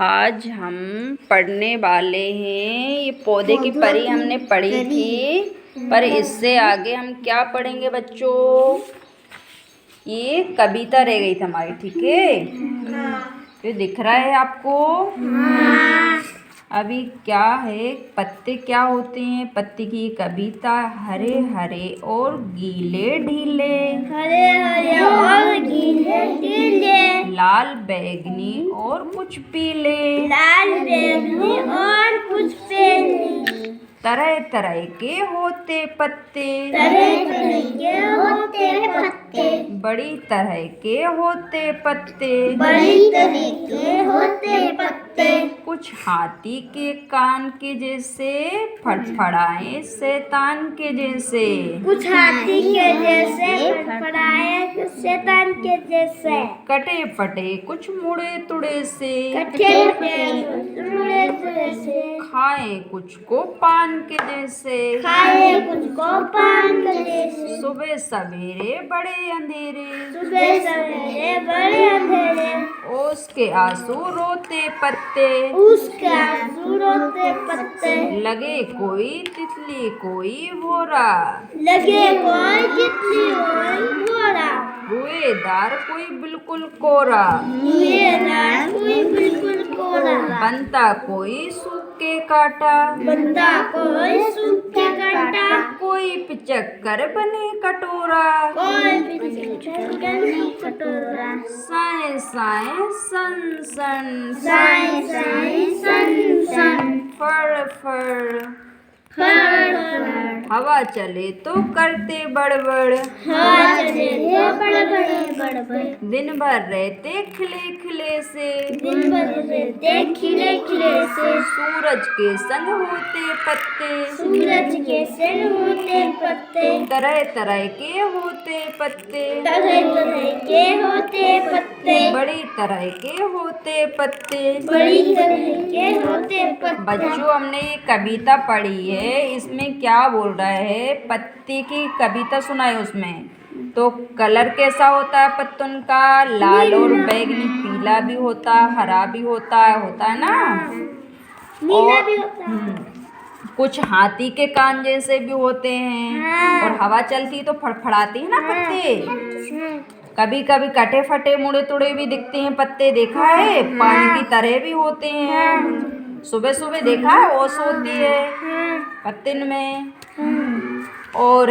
आज हम पढ़ने वाले हैं। ये पौधे की परी हमने पढ़ी थी, पर इससे आगे हम क्या पढ़ेंगे बच्चों? ये कविता रह गई थी हमारी, ठीक है? ये दिख रहा है आपको? अभी क्या है, पत्ते क्या होते हैं? पत्ते की कविता। हरे हरे और गीले ढीले, हरे हरे और गीले गीले, लाल बैगनी और कुछ पीले, लाल बैगनी और कुछ पीले, तरह तरह के होते पत्ते, तरह तरह के होते पत्ते, बड़ी तरह के होते पत्ते, बड़ी तरह के होते पत्ते, कुछ हाथी के कान के जैसे, फड़फड़ाए शैतान के जैसे, कुछ हाथी के जैसे, फड़फड़ाए शैतान के जैसे, कटे फटे कुछ मुड़े तुड़े से, कटे फटे मुड़े तुड़े से, खाए कुछ को पान के जैसे, खाए कुछ को पान के जैसे, सुबह सवेरे बड़े अंधेरे, सुबह सवेरे बड़े अंधेरे, ओस के आंसू रोते पत्ते, उसका आंसू रोते पत्ते, लगे कोई तितली कोई भोरा, लगे कोई तितली कोई भोरा, रुएदार कोई बिल्कुल कोरा, रुएदार कोई बिल्कुल कोरा, बनता कोई सूखे काटा, बंदा कोई सूखे काटा, कोई पिचक्कर बने कटोरा, कोई पिचकारी कटोरा, साए साए सन सन, साए साए सन सन, फड़ फड़, फड़ फड़, हवा चले तो करते बड़बड़, हवा चले तो बड़बड़े बड़बड़े, दिन भर रहते खिले खिले से, दिन भर रहते खिले खिले से, सूरज के संग होते पत्ते, सूरज के संग होते पत्ते, तरह तरह के होते पत्ते, तरह तरह के होते पत्ते, बड़ी तरह के होते पत्ते। बड़ी तरह के होते पत्ते। बच्चों, हमने ये कविता पढ़ी है, इसमें क्या बोल रहा है? पत्ते की कविता सुनाई उसमें। तो कलर कैसा होता है पत्तों का? लाल और बैगनी, पीला भी होता, हरा भी होता है ना? नीला भी होता है। कुछ हाथी के कान जैसे भी होते हैं, और हवा चलती है तो फड़फड़ाती है ना पत्ते। कभी कभी कटे फटे मुड़े तुड़े भी दिखते हैं पत्ते, देखा है? पानी की तरह भी होते हैं। सुबह सुबह देखा है, ओस होती है पत्तिन में। और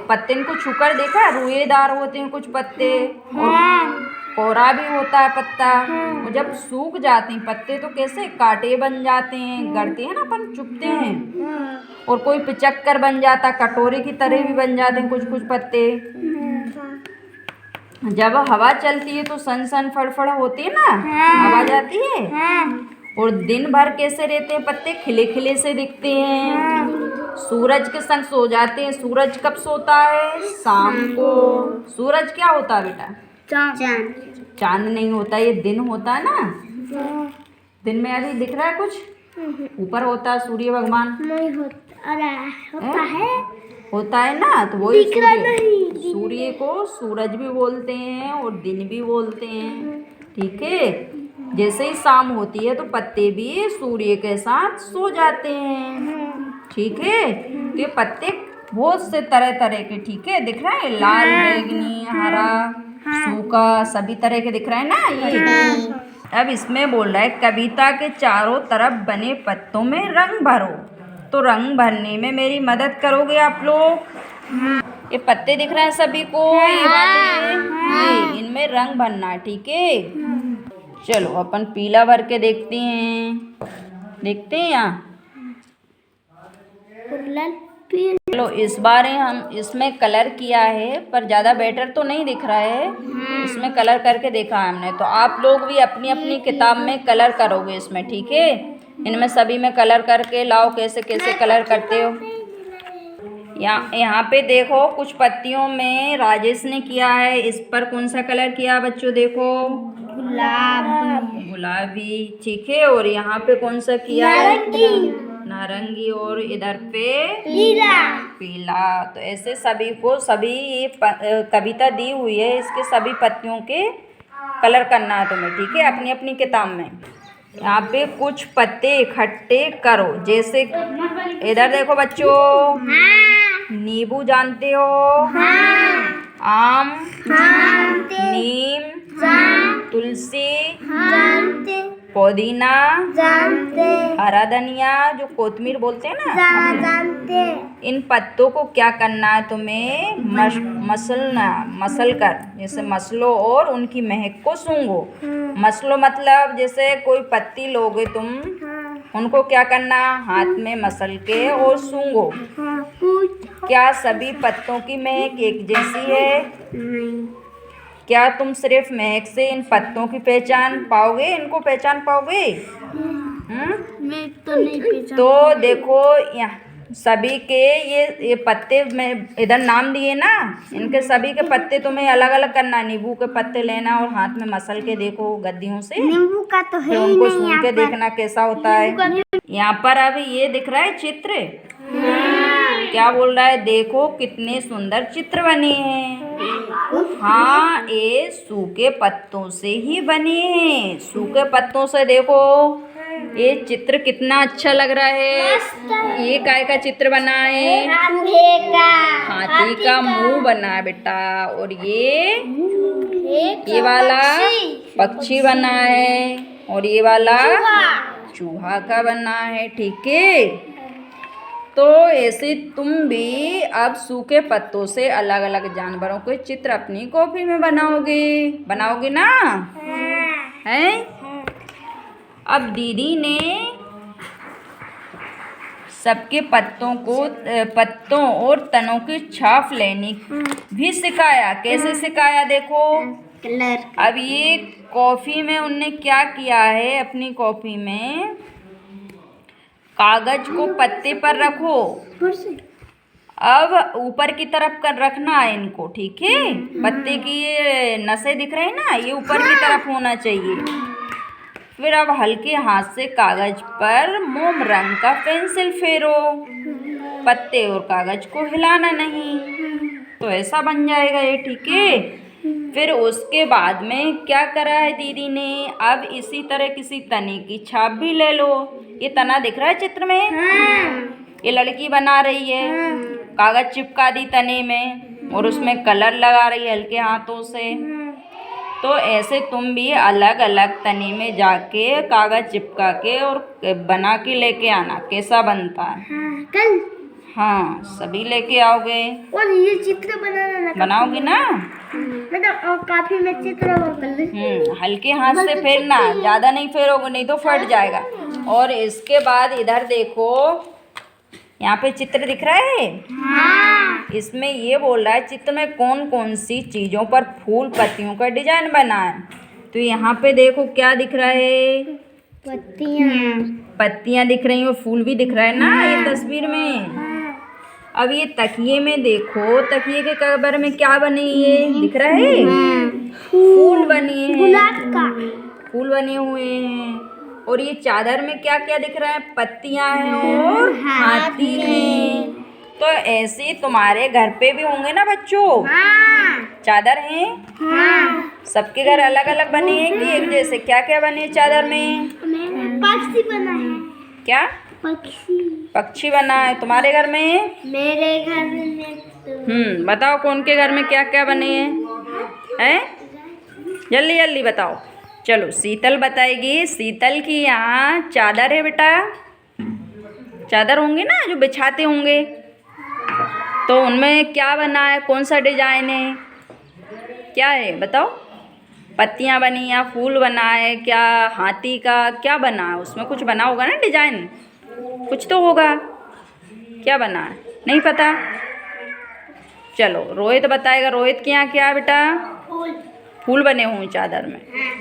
पत्तिन को छूकर देखा है, रुएदार होते हैं कुछ पत्ते, और कोरा भी होता है पत्ता। और जब सूख जाते हैं पत्ते तो कैसे कांटे बन जाते हैं, गड़ते हैं ना, अपन चुभते हैं। और कोई पिचक्कर बन जाता, कटोरे की तरह भी बन जाते हैं कुछ कुछ पत्ते। जब हवा चलती है तो सन सन फड़फड़ होती है ना, हवा जाती है। और दिन भर कैसे रहते हैं पत्ते? खिले खिले से दिखते हैं। सूरज के संग सो जाते हैं। सूरज कब सोता है? शाम को। सूरज क्या होता है बेटा? चांद। चांद नहीं होता, ये दिन होता है ना। दिन में अभी दिख रहा है कुछ? ऊपर होता है सूर्य भगवान। नहीं होता, अरे होता है, होता है ना, तो वही दिख रहा नहीं। सूर्य को सूरज भी बोलते हैं और दिन भी बोलते हैं, ठीक है? जैसे ही शाम होती है तो पत्ते भी सूर्य के साथ सो जाते हैं, ठीक है? तो ये पत्ते बहुत से तरह तरह के, ठीक है, दिख रहा है? लाल, बैगनी, हरा, सूखा, सभी तरह के दिख रहा है ना ये। अब इसमें बोल रहा है, कविता के चारों तरफ बने पत्तों में रंग भरो। तो रंग भरने में मेरी मदद करोगे आप लोग? ये पत्ते दिख रहे हैं सभी को, ये वाले, ये इनमें रंग भरना है, ठीक है? चलो अपन पीला भर के देखते हैं, देखते हैं यहाँ। चलो इस बार हम इसमें कलर किया है, पर ज़्यादा बेटर तो नहीं दिख रहा है। इसमें कलर करके देखा है हमने, तो आप लोग भी अपनी अपनी किताब में कलर करोगे इसमें, ठीक है? इनमें सभी में कलर करके लाओ, कैसे कैसे कलर करते हो। यहाँ पे देखो, कुछ पत्तियों में राजेश ने किया है। इस पर कौन सा कलर किया बच्चों? देखो, गुलाबी, ठीक है। और यहाँ पे कौन सा किया है? नारंगी। और इधर पे पीला। तो ऐसे सभी को, सभी कविता दी हुई है, इसके सभी पत्तियों के कलर करना है तुम्हें, ठीक है, अपनी अपनी किताब में। यहाँ पे कुछ पत्ते इकट्ठे करो, जैसे इधर देखो बच्चों, नींबू जानते हो, आम, नीम, तुलसी, पुदीना, हरा धनिया जो कोतमीर बोलते हैं ना, इन पत्तों को क्या करना है तुम्हें, मसल कर, जैसे मसलो और उनकी महक को सूंघो। मसलो मतलब जैसे कोई पत्ती लोगे तुम, उनको क्या करना, हाथ में मसल के और सूंघो। क्या सभी पत्तों की महक एक जैसी है? क्या तुम सिर्फ महक से इन पत्तों की पहचान पाओगे, इनको पहचान पाओगे? मैं तो नहीं पहचान। तो देखो यहाँ सभी के ये पत्ते में इधर नाम दिए ना, इनके सभी के पत्ते तुम्हें अलग अलग करना। नींबू के पत्ते लेना और हाथ में मसल के देखो गद्दियों से, नींबू का तो है फिर ही उनको नहीं सूंघ के देखना कैसा होता है। यहाँ पर अभी ये दिख रहा है चित्र, क्या बोल रहा है, देखो कितने सुंदर चित्र बने हैं। हाँ, ये सूखे पत्तों से ही बने हैं, सूखे पत्तों से देखो ये चित्र कितना अच्छा लग रहा है। ये काय का चित्र बना है, हाथी का मुंह बना है बेटा, और ये वाला पक्षी बना है, और ये वाला चूहा का बना है, ठीक है। तो ऐसे तुम भी अब सूखे पत्तों से अलग अलग जानवरों के चित्र अपनी कॉपी में बनाओगे ना, हैं? अब दीदी ने सबके पत्तों और तनों की छाप लेने भी सिखाया। कैसे सिखाया देखो, कलर। अब ये कॉपी में उनने क्या किया है, अपनी कॉपी में कागज को पत्ते पर रखो, अब ऊपर की तरफ कर रखना है इनको, ठीक है। पत्ते की ये नसें दिख रही है ना, ये ऊपर की तरफ होना चाहिए। फिर अब हल्के हाथ से कागज पर मोम रंग का पेंसिल फेरो, पत्ते और कागज को हिलाना नहीं, तो ऐसा बन जाएगा ये, ठीक है। फिर उसके बाद में क्या करा है दीदी ने, अब इसी तरह किसी तने की छाप भी ले लो। ये तना दिख रहा है चित्र में, ये लड़की बना रही है, कागज चिपका दी तने में और उसमें कलर लगा रही है हल्के हाथों से। तो ऐसे तुम भी अलग अलग तने में जाके कागज चिपका के और बना के लेके आना, कैसा बनता है। कल हाँ, सभी लेके आओगे और ये चित्र बनाओगे ना, मतलब काफी में चित्र हल्के हाथ से फेरना, ज़्यादा नहीं फेरोगे नहीं तो फट जाएगा। और इसके बाद इधर देखो, यहाँ पे चित्र दिख रहा है, इसमें ये बोल रहा है चित्र में कौन कौन सी चीज़ों पर फूल पत्तियों का डिजाइन बना है। तो यहाँ पे देखो क्या दिख रहा है, पत्तियाँ दिख रही हैं और फूल भी दिख रहा है ना ये तस्वीर में। अब ये तकिए में देखो, तकिए के कवर में क्या बने, ये दिख रहा है, फूल बने हैं, फूल बने हुए हैं। और ये चादर में क्या क्या दिख रहा है, पत्तियां हैं और हाथी हैं। तो ऐसे तुम्हारे घर पे भी होंगे ना बच्चों, चादर हैं, सबके घर अलग अलल बने हैं कि एक जैसे, क्या क्या बने चादर में, पक्षी बना है, क्या पक्षी बना है तुम्हारे घर में, मेरे घर में। बताओ कौन के घर में क्या क्या बने हैं, जल्दी जल्दी बताओ। चलो शीतल बताएगी, शीतल की यहाँ चादर है बेटा, चादर होंगे ना जो बिछाते होंगे, तो उनमें क्या बना है, कौन सा डिजाइन है, क्या है बताओ। पत्तियाँ बनी या फूल बना है, क्या हाथी का क्या बना है, उसमें कुछ बना होगा ना डिजाइन, कुछ तो होगा, क्या बना है नहीं पता। चलो रोहित बताएगा, रोहित के यहाँ क्या है बेटा, फूल बने हुए चादर में,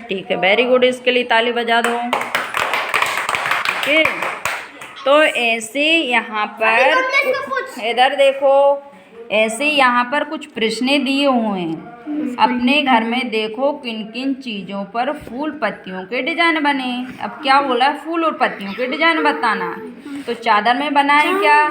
ठीक है, वेरी गुड, इसके लिए ताली बजा दो, ठीक है। तो ऐसे यहाँ पर इधर देखो, ऐसे यहाँ पर कुछ प्रश्न दिए हुए हैं, अपने घर में देखो किन किन चीज़ों पर फूल पत्तियों के डिजाइन बने। अब क्या बोला, फूल और पत्तियों के डिजाइन बताना। तो चादर में बना है क्या,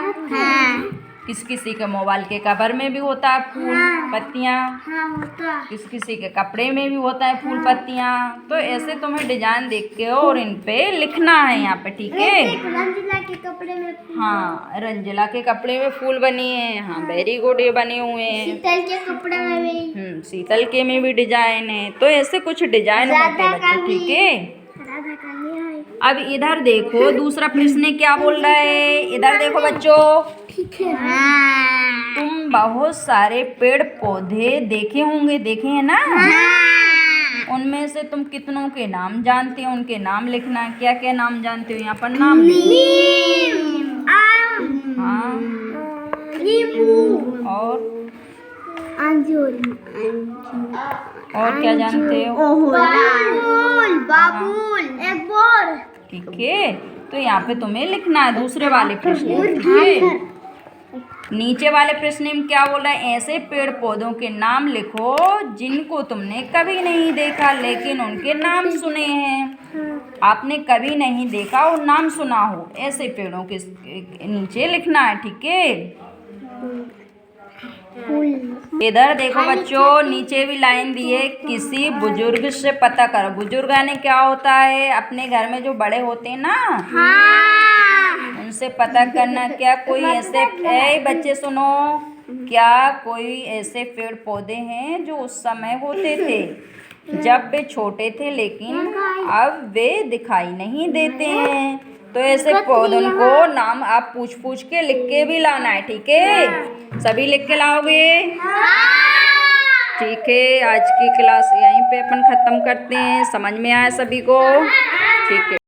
किस किसी के मोबाइल के कवर में भी होता है फूल पत्तियाँ, हाँ होता है। किस किसी के कपड़े में भी होता है फूल पत्तियाँ। तो ऐसे तुम्हें डिजाइन देख के और इन पे लिखना है यहाँ पे, ठीक है। रंजीला के कपड़े में हाँ, रंजीला के कपड़े में फूल बनी है। हाँ, वेरी गुड, ये बने हुए हैं। शीतल के कपड़े में भी, शीतल के में भी डिजाइन है। तो ऐसे कुछ डिजाइन होते हैं बच्चों, ठीक है। राधा का ये है। अब इधर देखो, दूसरा प्रश्न क्या बोल रहा है। इधर देखो बच्चों, ठीक है। हाँ। तुम बहुत सारे पेड़ पौधे देखे होंगे, देखे हैं ना। उनमें से तुम कितनों के नाम जानते हो, उनके नाम लिखना है। क्या क्या नाम जानते हो, यहाँ पर नाम नीम, आम, हाँ, नींबू और अंजूर, और क्या जानते हो। बाबुल, बाबुल, एक बोर, ठीक है। तो यहाँ पे तुम्हें लिखना है दूसरे वाले प्रश्न में, ठीक है। नीचे वाले प्रश्न में क्या बोल रहा है, ऐसे पेड़ पौधों के नाम लिखो जिनको तुमने कभी नहीं देखा लेकिन उनके नाम सुने हैं। आपने कभी नहीं देखा और नाम सुना हो, ऐसे पेड़ों के नीचे लिखना है, ठीक है। इधर देखो बच्चों, नीचे भी लाइन दी है, किसी बुजुर्ग से पता करो। बुजुर्ग यानी क्या होता है, अपने घर में जो बड़े होते हैं ना, उनसे पता करना। क्या कोई ऐसे, बच्चे सुनो, क्या कोई ऐसे पेड़ पौधे हैं जो उस समय होते थे जब वे छोटे थे लेकिन अब वे दिखाई नहीं देते हैं। तो ऐसे पौधों को नाम आप पूछ पूछ के लिख के भी लाना है, ठीक है। सभी लिख के लाओगे, ठीक है। आज की क्लास यहीं पे अपन ख़त्म करते हैं। समझ में आया सभी को, ठीक है।